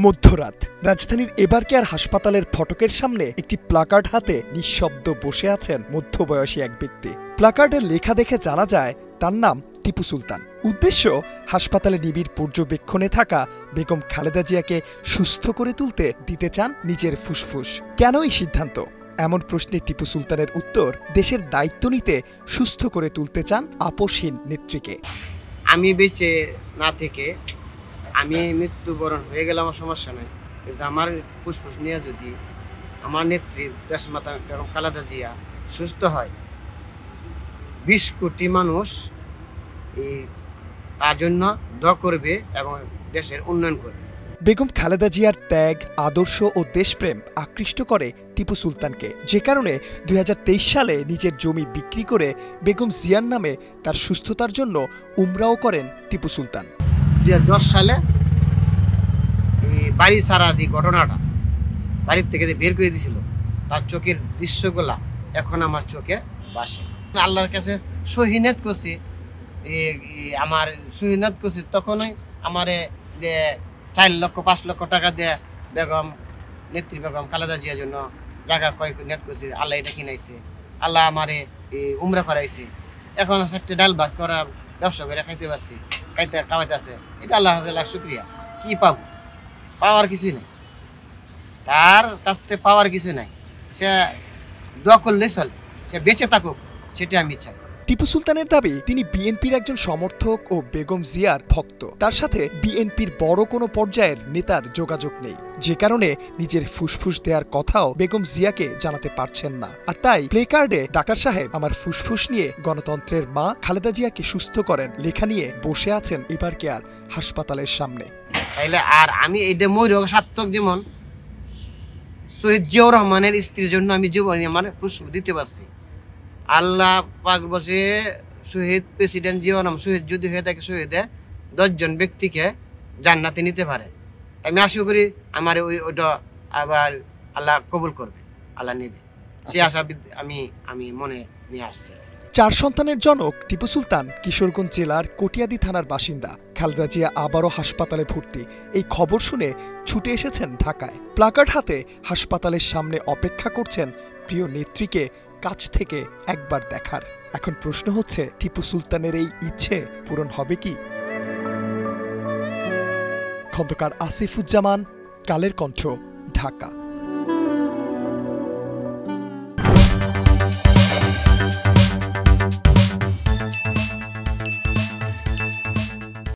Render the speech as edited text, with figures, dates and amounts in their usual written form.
মধ্যরাত রাজধানীর এবারকেয়ার হাসপাতালের ফটকের সামনে একটি প্লাকার্ড হাতে নিঃশব্দ বসে আছেন মধ্যবয়সী এক ব্যক্তি। প্লাকার্ডের লেখা দেখে জানা যায় তার নাম টিপু সুলতান। উদ্দেশ্য হাসপাতালে নিবিড় পর্যবেক্ষণে থাকা বেগম খালেদা জিয়াকে সুস্থ করে তুলতে দিতে চান নিজের ফুসফুস। কেন এই সিদ্ধান্ত? এমন প্রশ্নে টিপু সুলতানের উত্তর, দেশের দায়িত্ব নিতে সুস্থ করে তুলতে চান আপোষহীন নেত্রীকে। আমি বেঁচে না থেকে আমি মৃত্যুবরণ হয়ে গেলে আমার সমস্যা নাই, কিন্তু আমার ফুসফুস নিয়ে যদি আমার নেত্রী দেশমাতা বেগম খালেদা জিয়া সুস্থ হয়, 20 কোটি মানুষ তার জন্য দোয়া করবে এবং দেশের উন্নয়ন করবে। বেগম খালেদা জিয়ার ত্যাগ, আদর্শ ও দেশপ্রেম আকৃষ্ট করে টিপু সুলতানকে, যে কারণে 2023 সালে নিজের জমি বিক্রি করে বেগম জিয়ার নামে তার সুস্থতার জন্য উমরাও করেন টিপু সুলতান। 2010 সালে বাড়ি ছাড়ার যে ঘটনাটা, বাড়ির থেকে বের করে দিয়েছিল, তার চোখের দৃশ্যগুলা এখন আমার চোখে ভাসে। আল্লাহর কাছে সহিনত করছি, আমার সহিনত করছি, তখনই আমারে 4 লক্ষ 5 লক্ষ টাকা দিয়ে বেগম নেত্রী বেগম খালেদা জিয়ার জন্য জায়গা কয়েক নেত করছি। আল্লাহ এটা কিনাইছে, আল্লাহ আমারে উমরা করাইছে। এখন একটা ডাল ভাত করা ব্যবসা করে খাইতে পারছি, খাওয়াইতে আছে। এটা আল্লাহ লাখ শুক্রিয়া। কি পাবো? পাওয়ার কিছুই নাই, তার কাছ থেকে পাওয়ার কিছু নাই। সে দোয়া করলে চলে, সে বেঁচে থাকুক, সেটা আমি চাই। টিপু সুলতানের দাবি, তিনি বিএনপির একজন সমর্থক ও বেগম জিয়ার ভক্ত। তার সাথে বিএনপির বড় কোনো পর্যায়ের নেতার যোগাযোগ নেই, যে কারণে নিজের ফুসফুস দেওয়ার কথাও বেগম জিয়াকে জানাতে পারছেন না। আর তাই প্লেকার্ডে ডাক্তার সাহেব আমার ফুসফুস নিয়ে গণতন্ত্রের মা খালেদা জিয়াকে সুস্থ করেন লেখা নিয়ে বসে আছেন এবারকেয়ার হাসপাতালের সামনে। তাইলে আর আমি এইটা ময়ূর সার্থক, যেমন শহীদ জিয়াউর রহমানের স্ত্রীর জন্য আমি জীবন আমার ফুসফুস দিতে পারছি। আল্লাহ পাক বসে শহীদ প্রেসিডেন্ট জিয়াউর রহমান শহীদ যদি হয়ে থাকে, শহীদে 10 জন ব্যক্তিকে জান্নাতে নিতে পারে। আমি আশা করি আমার ওইটা আবার আল্লাহ কবুল করবে, আল্লাহ নেবে, সে আশা আমি মনে নিয়ে আসছি। 4 সন্তানের জনক টিপু সুলতান কিশোরগঞ্জ জেলার কটিয়াদি থানার বাসিন্দা। খালেদা জিয়া আবারও হাসপাতালে ভর্তি, এই খবর শুনে ছুটে এসেছেন ঢাকায়। প্লাকার্ড হাতে হাসপাতালের সামনে অপেক্ষা করছেন প্রিয় নেত্রীকে কাছ থেকে একবার দেখার। এখন প্রশ্ন হচ্ছে, টিপু সুলতানের এই ইচ্ছে পূরণ হবে কি? খন্দকার আসিফুজ্জামান, কালের কণ্ঠ, ঢাকা।